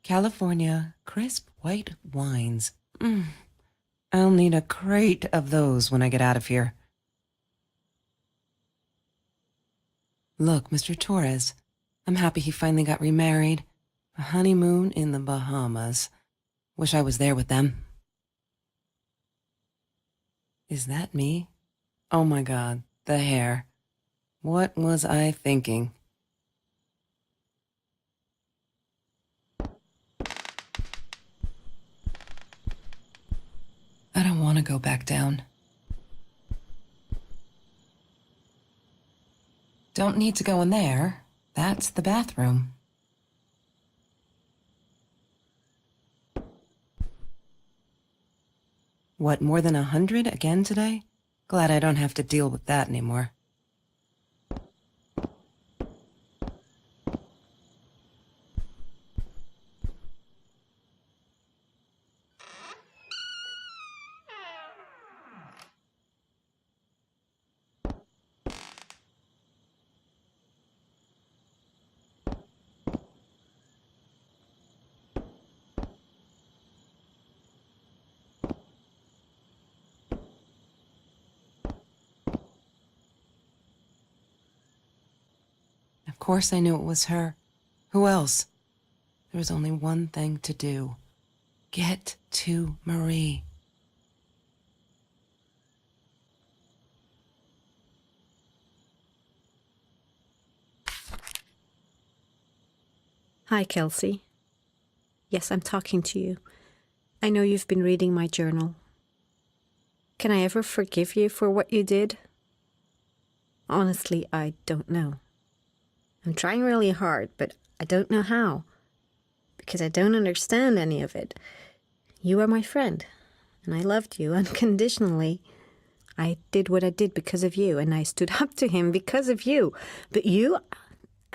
California crisp white wines. I'll need a crate of those when I get out of here. Look, Mr. Torres, I'm happy he finally got remarried. A honeymoon in the Bahamas. Wish I was there with them. Is that me? Oh my God, the hair. What was I thinking? I don't want to go back down. Don't need to go in there. That's the bathroom. What, more than 100 again today? Glad I don't have to deal with that anymore. Of course I knew it was her. Who else? There was only one thing to do. Get to Marie. Hi, Kelsey. Yes, I'm talking to you. I know you've been reading my journal. Can I ever forgive you for what you did? Honestly, I don't know. I'm trying really hard, but I don't know how. Because I don't understand any of it. You are my friend, and I loved you unconditionally. I did what I did because of you, and I stood up to him because of you. But you,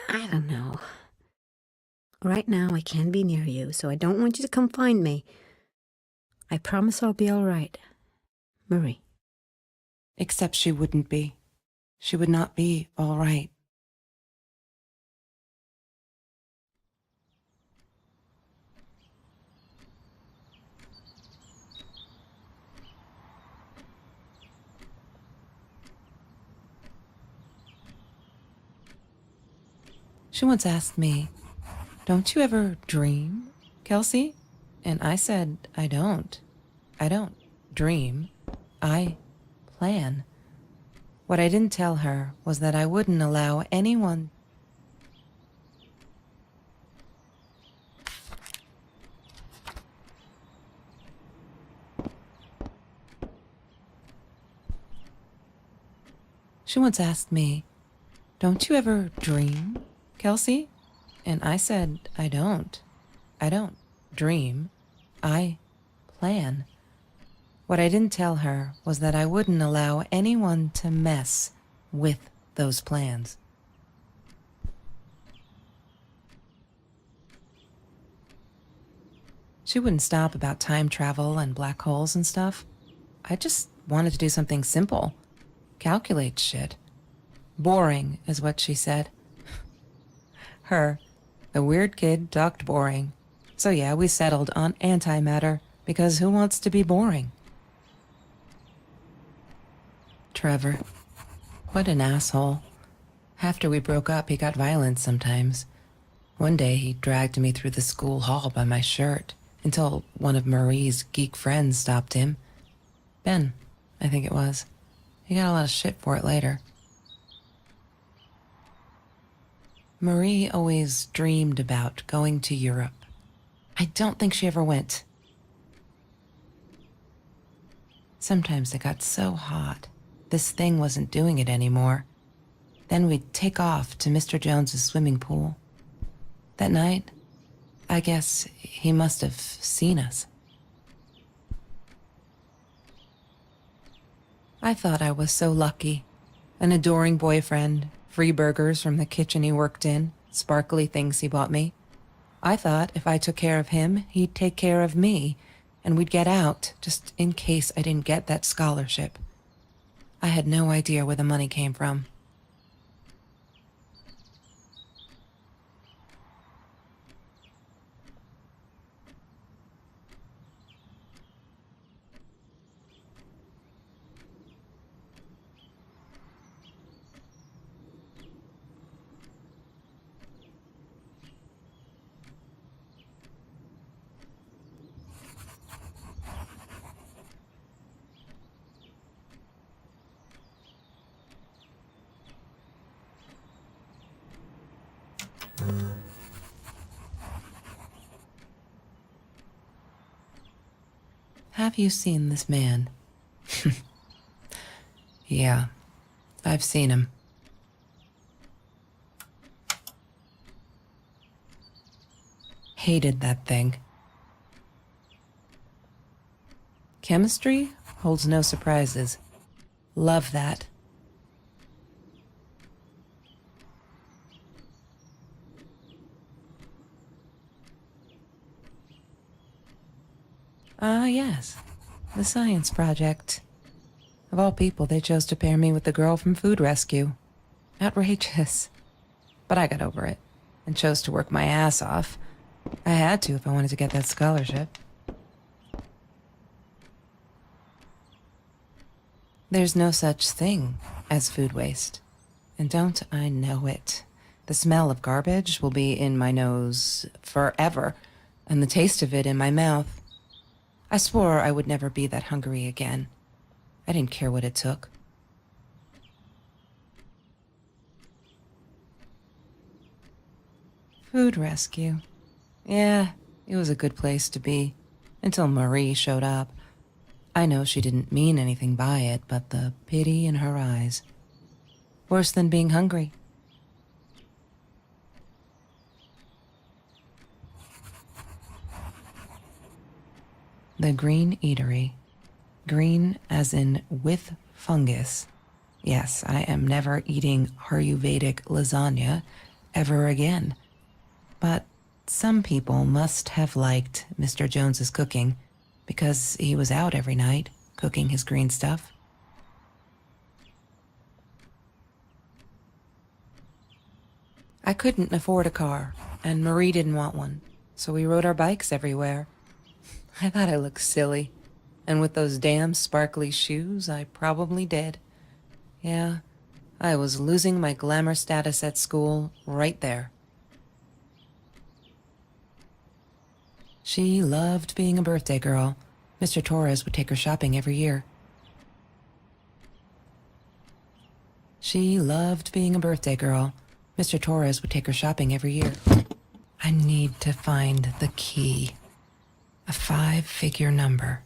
I don't know. Right now, I can't be near you, so I don't want you to come find me. I promise I'll be all right. Marie. Except she wouldn't be. She would not be all right. She once asked me, "Don't you ever dream, Kelsey?" And I said, I don't. I don't dream. I plan. What I didn't tell her was that I wouldn't allow anyone. She once asked me, "Don't you ever dream, Kelsey?" And I said, I don't. I don't dream. I plan. What I didn't tell her was that I wouldn't allow anyone to mess with those plans. She wouldn't stop about time travel and black holes and stuff. I just wanted to do something simple. Calculate shit. Boring is what she said. Her, the weird kid, talked boring. So yeah, we settled on antimatter, because who wants to be boring? Trevor. What an asshole. After we broke up, he got violent sometimes. One day, he dragged me through the school hall by my shirt until one of Marie's geek friends stopped him. Ben, I think it was. He got a lot of shit for it later. Marie always dreamed about going to Europe. I don't think she ever went. Sometimes it got so hot, this thing wasn't doing it anymore. Then we'd take off to Mr. Jones's swimming pool. That night, I guess he must have seen us. I thought I was so lucky. An adoring boyfriend, free burgers from the kitchen he worked in, sparkly things he bought me. I thought if I took care of him, he'd take care of me, and we'd get out, just in case I didn't get that scholarship. I had no idea where the money came from. Have you seen this man? Yeah, I've seen him. Hated that thing. Chemistry holds no surprises. Love that. Ah, yes. The science project. Of all people, they chose to pair me with the girl from Food Rescue. Outrageous. But I got over it and chose to work my ass off. I had to if I wanted to get that scholarship. There's no such thing as food waste. And don't I know it? The smell of garbage will be in my nose forever, and the taste of it in my mouth. I swore I would never be that hungry again. I didn't care what it took. Food rescue. Yeah, it was a good place to be. Until Marie showed up. I know she didn't mean anything by it, but the pity in her eyes. Worse than being hungry. The Green Eatery. Green as in with fungus. Yes, I am never eating Ayurvedic lasagna ever again. But some people must have liked Mr. Jones's cooking because he was out every night cooking his green stuff. I couldn't afford a car, and Marie didn't want one, so we rode our bikes everywhere. I thought I looked silly, and with those damn sparkly shoes, I probably did. Yeah, I was losing my glamour status at school right there. She loved being a birthday girl. Mr. Torres would take her shopping every year. She loved being a birthday girl. Mr. Torres would take her shopping every year. I need to find the key. A 5-figure number.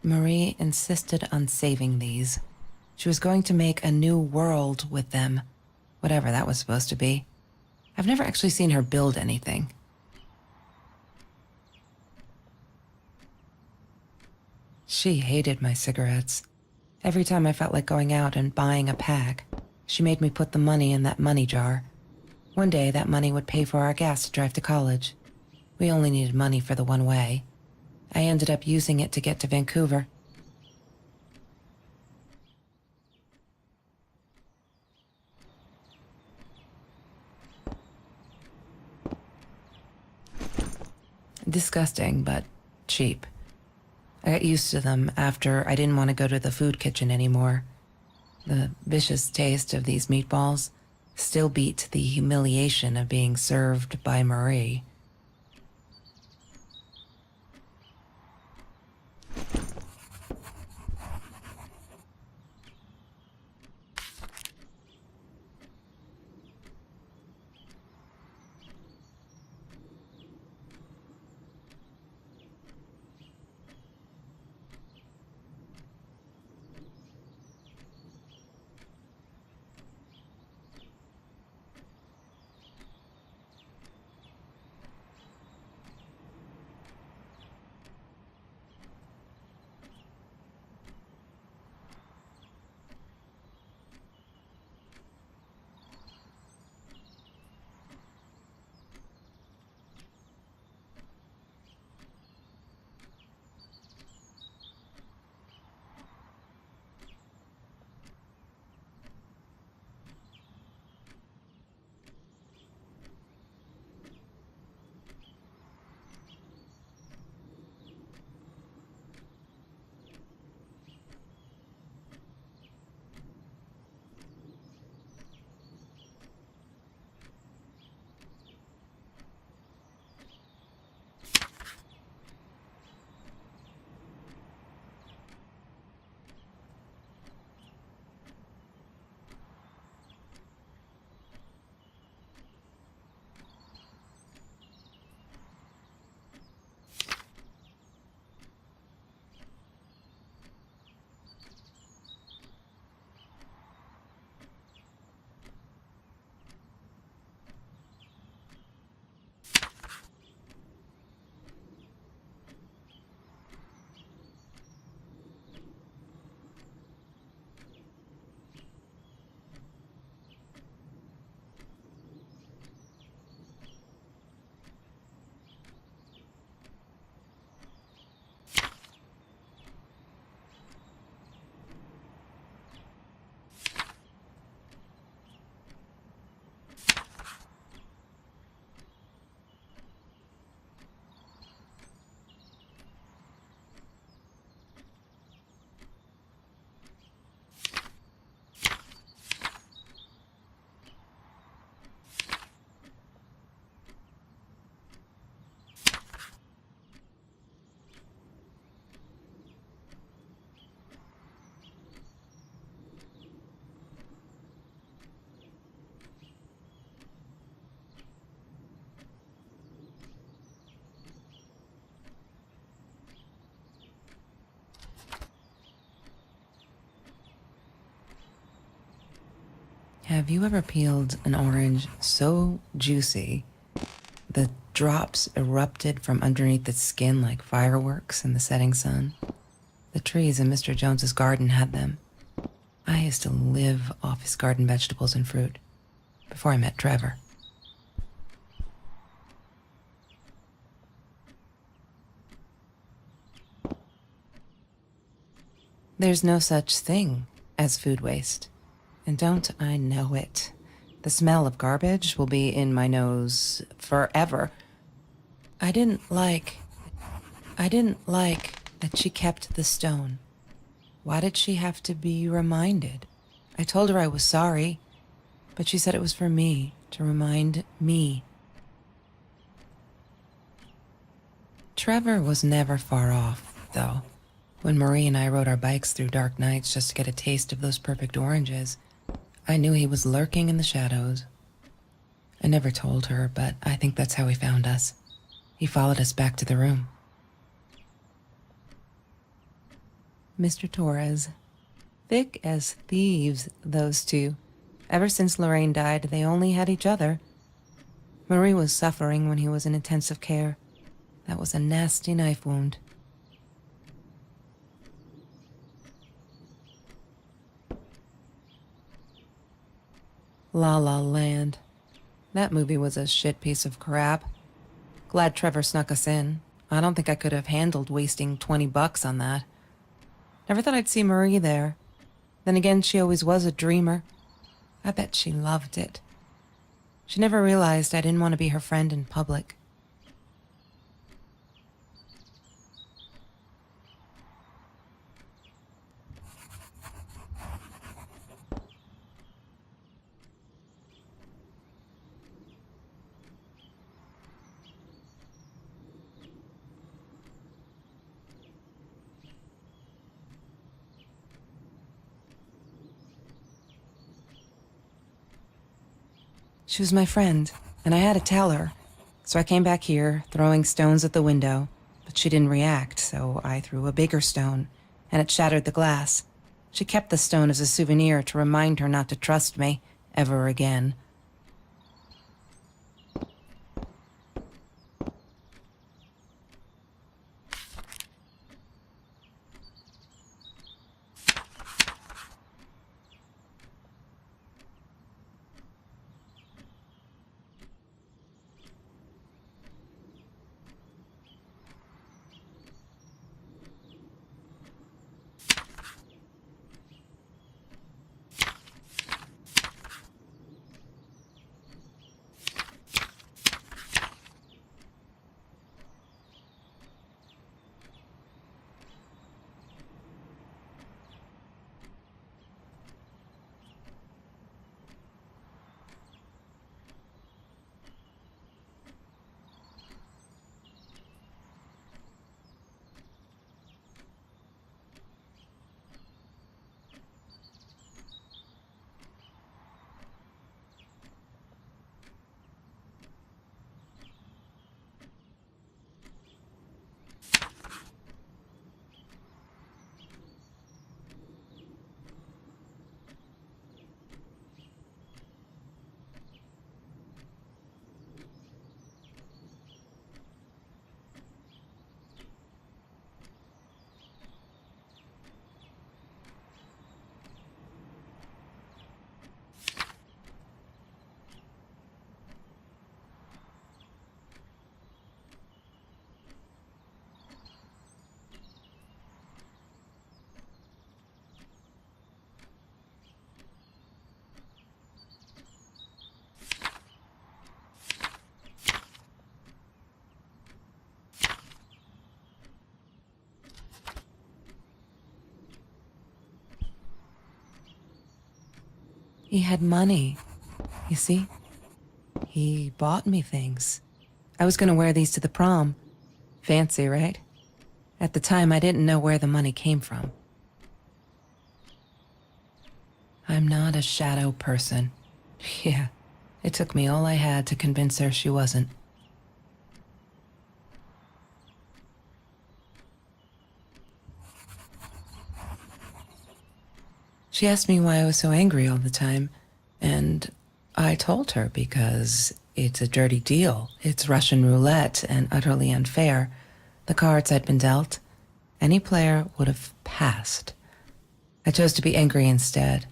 Marie insisted on saving these. She was going to make a new world with them, whatever that was supposed to be. I've never actually seen her build anything. She hated my cigarettes. Every time I felt like going out and buying a pack, she made me put the money in that money jar. One day, that money would pay for our gas to drive to college. We only needed money for the one way. I ended up using it to get to Vancouver. Disgusting, but cheap. I got used to them after I didn't want to go to the food kitchen anymore. The vicious taste of these meatballs still beat the humiliation of being served by Marie. Have you ever peeled an orange so juicy the drops erupted from underneath its skin like fireworks in the setting sun? The trees in Mr. Jones's garden had them. I used to live off his garden vegetables and fruit before I met Trevor. There's no such thing as food waste. And don't I know it? The smell of garbage will be in my nose forever. I didn't like that she kept the stone. Why did she have to be reminded? I told her I was sorry, but she said it was for me, to remind me. Trevor was never far off, though. When Marie and I rode our bikes through dark nights just to get a taste of those perfect oranges, I knew he was lurking in the shadows. I never told her, but I think that's how he found us. He followed us back to the room. Mr. Torres. Thick as thieves, those two. Ever since Lorraine died, they only had each other. Marie was suffering when he was in intensive care. That was a nasty knife wound. La La Land. That movie was a shit piece of crap. Glad Trevor snuck us in. I don't think I could have handled wasting $20 on that. Never thought I'd see Marie there. Then again, she always was a dreamer. I bet she loved it. She never realized I didn't want to be her friend in public. She was my friend, and I had to tell her. So I came back here, throwing stones at the window, but she didn't react, so I threw a bigger stone, and it shattered the glass. She kept the stone as a souvenir to remind her not to trust me ever again. He had money, you see? He bought me things. I was gonna wear these to the prom. Fancy, right? At the time, I didn't know where the money came from. I'm not a shadow person. Yeah, it took me all I had to convince her she wasn't. She asked me why I was so angry all the time, and I told her because it's a dirty deal. It's Russian roulette and utterly unfair. The cards I'd been dealt, any player would have passed. I chose to be angry instead.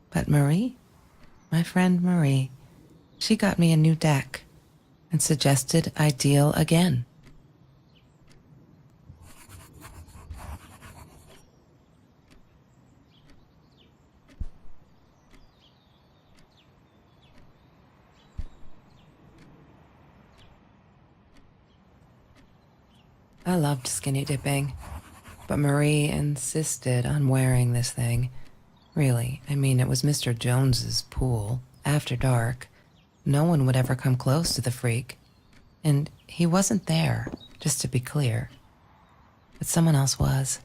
But Marie, my friend Marie, she got me a new deck and suggested I deal again. I loved skinny dipping, but Marie insisted on wearing this thing. Really, I mean, it was Mr. Jones's pool, after dark. No one would ever come close to the freak. And he wasn't there, just to be clear. But someone else was.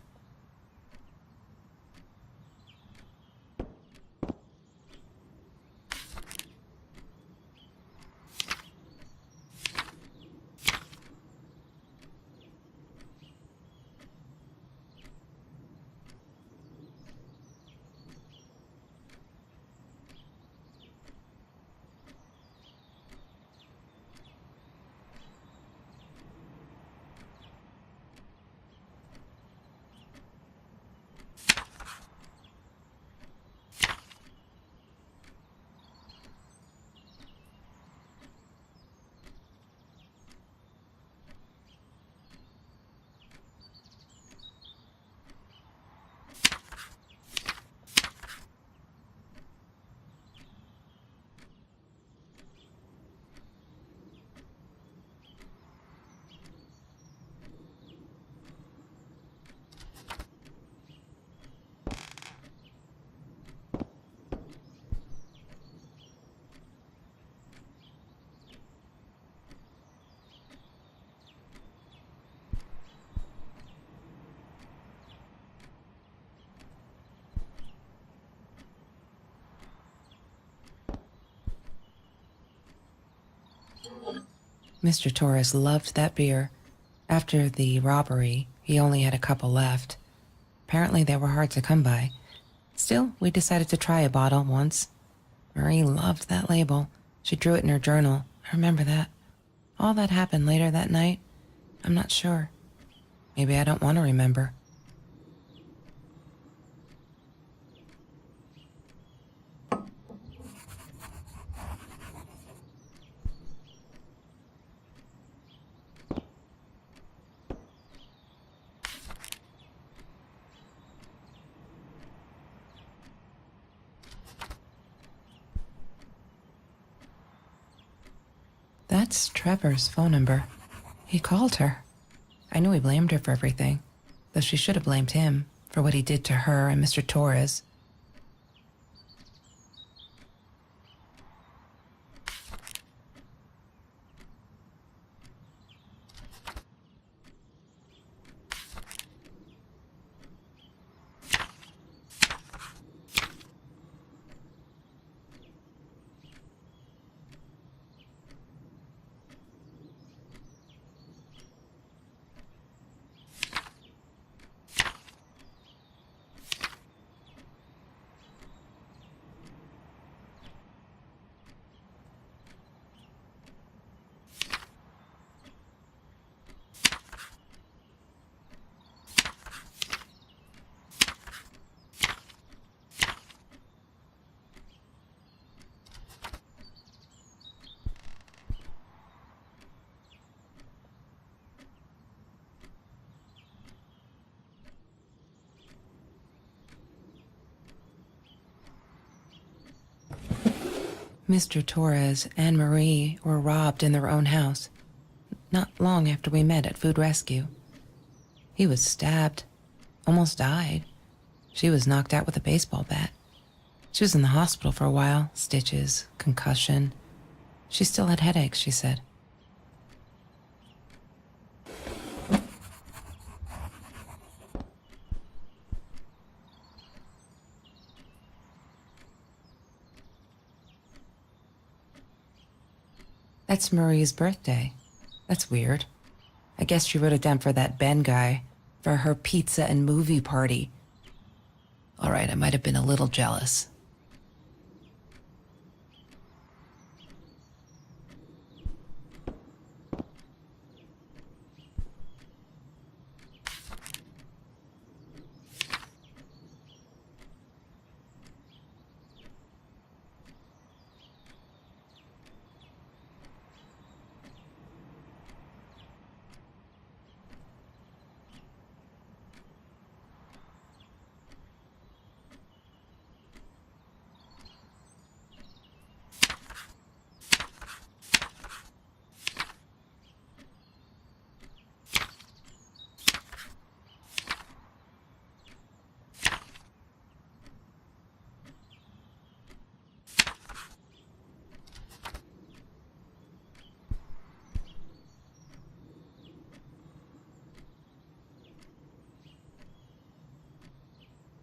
Mr. Torres loved that beer. After the robbery, he only had a couple left. Apparently, they were hard to come by. Still, we decided to try a bottle once. Marie loved that label. She drew it in her journal. I remember that. All that happened later that night, I'm not sure. Maybe I don't want to remember. That's Trevor's phone number. He called her. I knew he blamed her for everything, though she should have blamed him for what he did to her and Mr. Torres. Mr. Torres and Marie were robbed in their own house, not long after we met at Food Rescue. He was stabbed, almost died. She was knocked out with a baseball bat. She was in the hospital for a while, stitches, concussion. She still had headaches, she said. That's Marie's birthday. That's weird. I guess she wrote it down for that Ben guy, for her pizza and movie party. All right, I might have been a little jealous.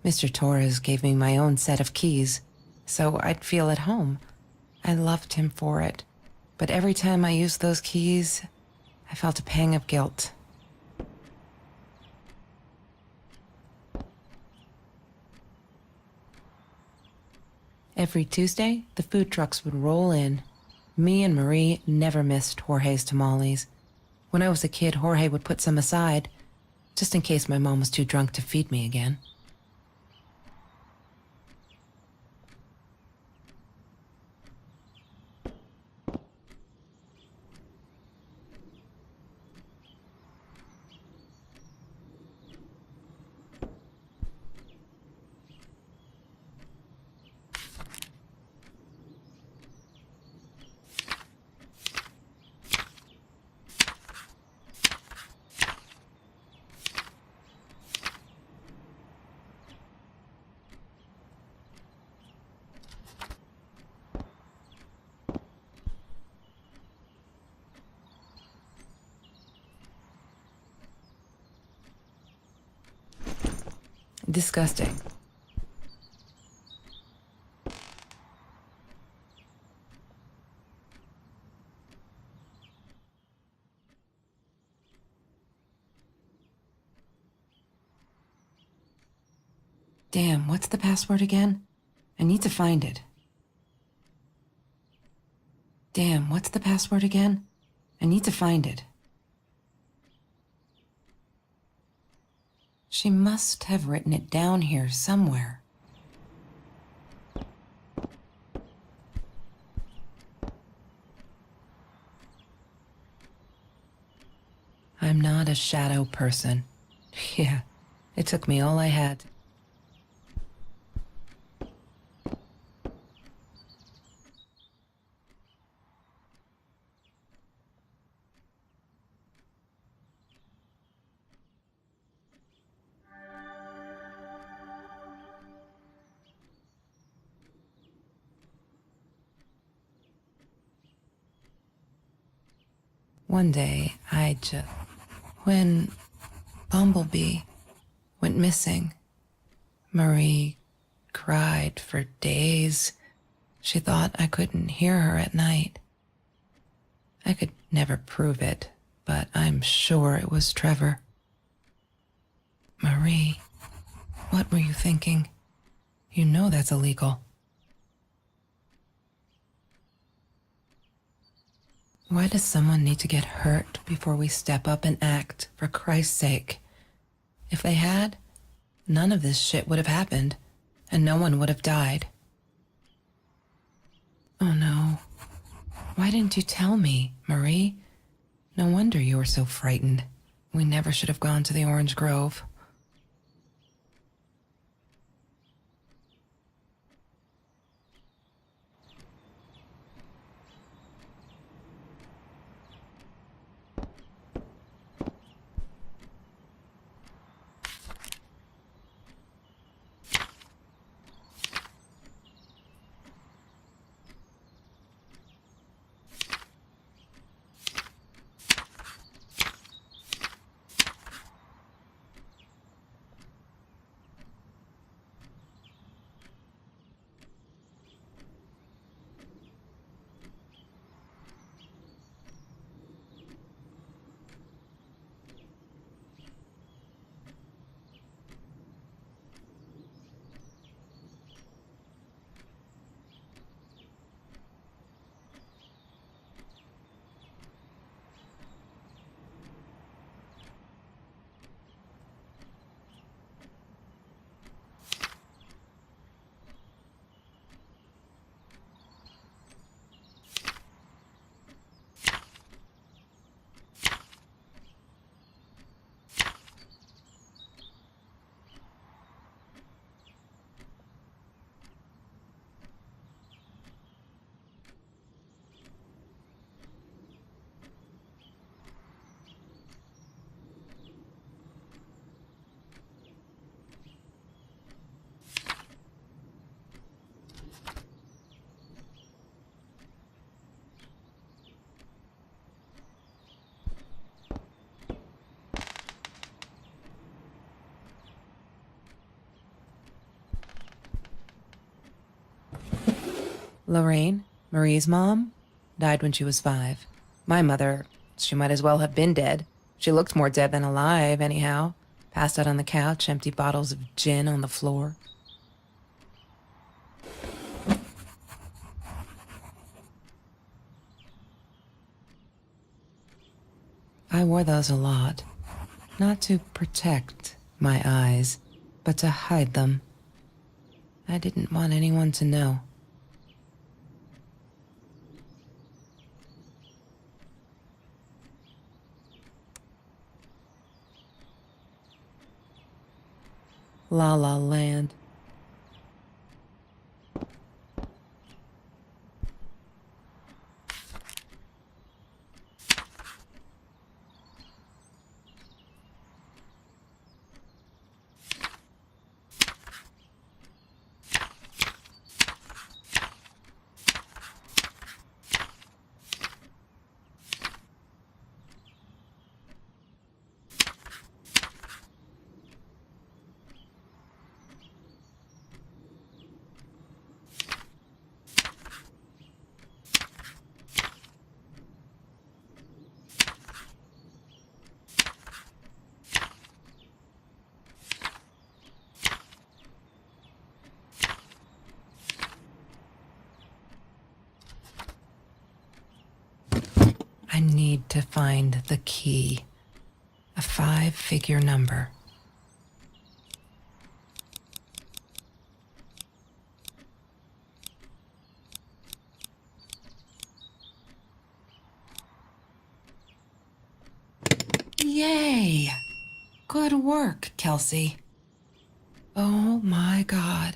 Mr. Torres gave me my own set of keys, so I'd feel at home. I loved him for it, but every time I used those keys, I felt a pang of guilt. Every Tuesday, the food trucks would roll in. Me and Marie never missed Jorge's tamales. When I was a kid, Jorge would put some aside, just in case my mom was too drunk to feed me again. Disgusting. Damn, what's the password again? I need to find it. Damn, what's the password again? I need to find it. She must have written it down here somewhere. I'm not a shadow person. Yeah, it took me all I had. One day, when Bumblebee went missing, Marie cried for days. She thought I couldn't hear her at night. I could never prove it, but I'm sure it was Trevor. Marie, what were you thinking? You know that's illegal. Why does someone need to get hurt before we step up and act, for Christ's sake? If they had, none of this shit would have happened, and no one would have died. Oh no. Why didn't you tell me, Marie? No wonder you were so frightened. We never should have gone to the Orange Grove. Lorraine, Marie's mom, died when she was 5. My mother, she might as well have been dead. She looked more dead than alive, anyhow. Passed out on the couch, empty bottles of gin on the floor. I wore those a lot. Not to protect my eyes, but to hide them. I didn't want anyone to know. La La Land. I need to find the key. A 5-figure number. Yay! Good work, Kelsey. Oh my God.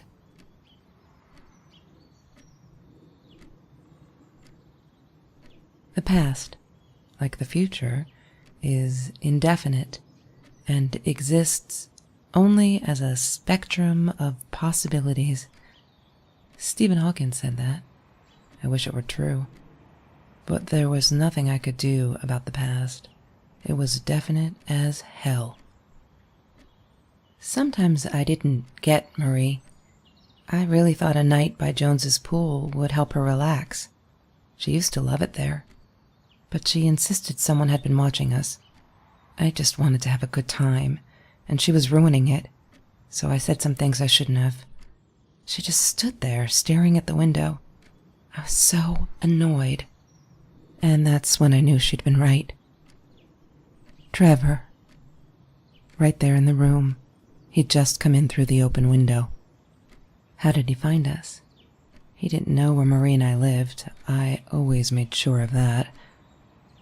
The past, like the future, is indefinite and exists only as a spectrum of possibilities. Stephen Hawking said that. I wish it were true. But there was nothing I could do about the past. It was definite as hell. Sometimes I didn't get Marie. I really thought a night by Jones's pool would help her relax. She used to love it there. But she insisted someone had been watching us. I just wanted to have a good time, and she was ruining it, so I said some things I shouldn't have. She just stood there, staring at the window. I was so annoyed. And that's when I knew she'd been right. Trevor. Right there in the room. He'd just come in through the open window. How did he find us? He didn't know where Marie and I lived. I always made sure of that.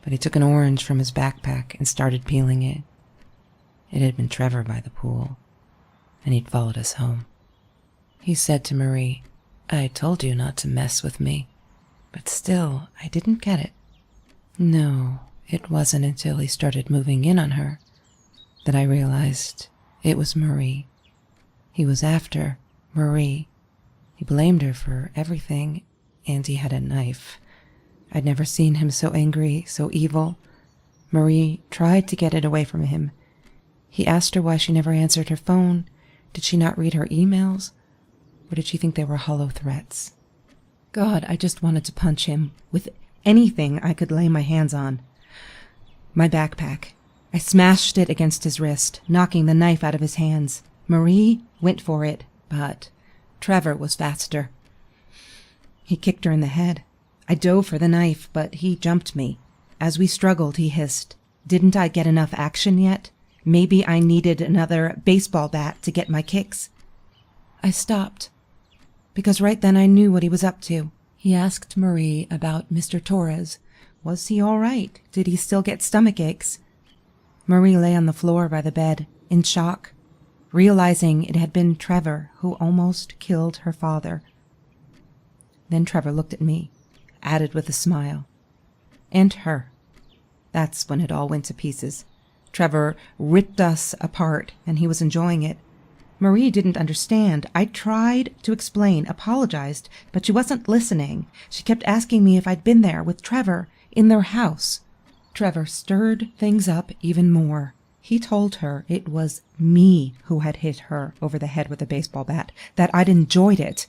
But he took an orange from his backpack and started peeling it. It had been Trevor by the pool, and he'd followed us home. He said to Marie, "I told you not to mess with me." But still, I didn't get it. No, it wasn't until he started moving in on her that I realized it was Marie. He was after Marie. He blamed her for everything, and he had a knife. I'd never seen him so angry, so evil. Marie tried to get it away from him. He asked her why she never answered her phone. Did she not read her emails? Or did she think they were hollow threats? God, I just wanted to punch him with anything I could lay my hands on. My backpack. I smashed it against his wrist, knocking the knife out of his hands. Marie went for it, but Trevor was faster. He kicked her in the head. I dove for the knife, but he jumped me. As we struggled, he hissed, "Didn't I get enough action yet? Maybe I needed another baseball bat to get my kicks." I stopped, because right then I knew what he was up to. He asked Marie about Mr. Torres. Was he all right? Did he still get stomach aches? Marie lay on the floor by the bed, in shock, realizing it had been Trevor who almost killed her father. Then Trevor looked at me, added with a smile. And her. That's when it all went to pieces. Trevor ripped us apart, and he was enjoying it. Marie didn't understand. I tried to explain, apologized, but she wasn't listening. She kept asking me if I'd been there with Trevor in their house. Trevor stirred things up even more. He told her it was me who had hit her over the head with a baseball bat, that I'd enjoyed it.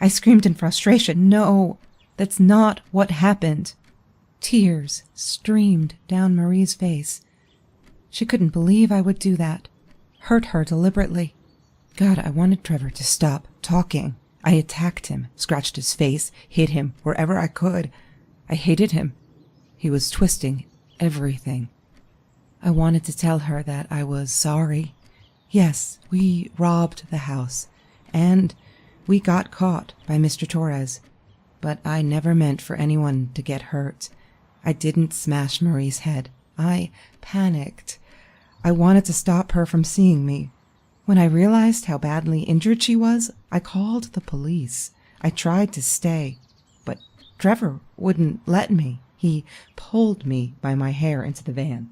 I screamed in frustration. No, that's not what happened. Tears streamed down Marie's face. She couldn't believe I would do that. Hurt her deliberately. God, I wanted Trevor to stop talking. I attacked him, scratched his face, hit him wherever I could. I hated him. He was twisting everything. I wanted to tell her that I was sorry. Yes, we robbed the house, and we got caught by Mr. Torres. But I never meant for anyone to get hurt. I didn't smash Marie's head. I panicked. I wanted to stop her from seeing me. When I realized how badly injured she was, I called the police. I tried to stay, but Trevor wouldn't let me. He pulled me by my hair into the van.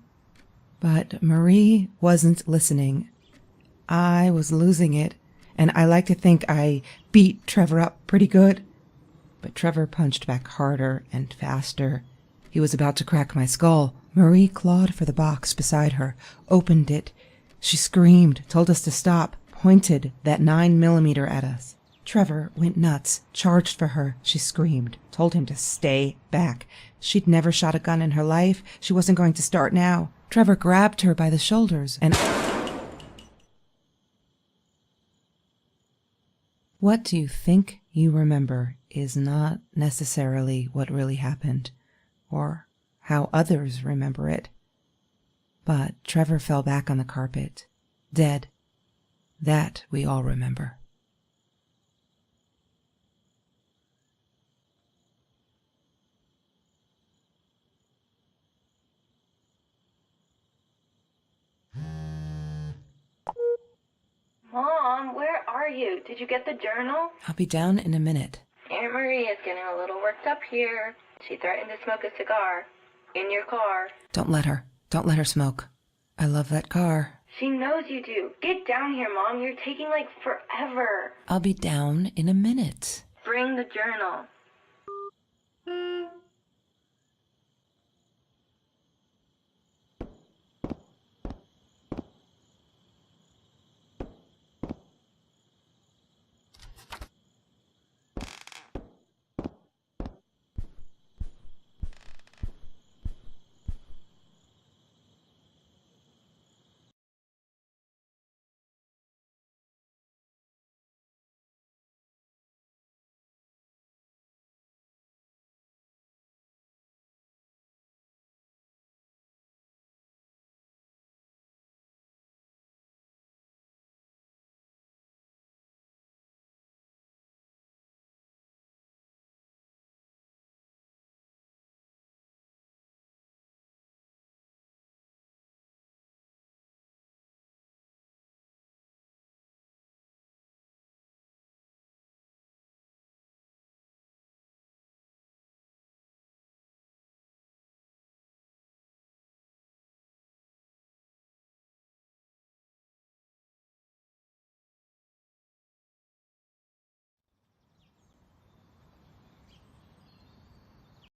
But Marie wasn't listening. I was losing it, and I like to think I beat Trevor up pretty good. But Trevor punched back harder and faster. He was about to crack my skull. Marie clawed for the box beside her, opened it. She screamed, told us to stop, pointed that 9mm at us. Trevor went nuts, charged for her. She screamed, told him to stay back. She'd never shot a gun in her life. She wasn't going to start now. Trevor grabbed her by the shoulders and... What do you think you remember is not necessarily what really happened, or how others remember it. But Trevor fell back on the carpet, dead. That we all remember. Mom, where are you? Did you get the journal? I'll be down in a minute. Aunt Marie is getting a little worked up here. She threatened to smoke a cigar. In your car. Don't let her. Don't let her smoke. I love that car. She knows you do. Get down here, Mom. You're taking, like, forever. I'll be down in a minute. Bring the journal.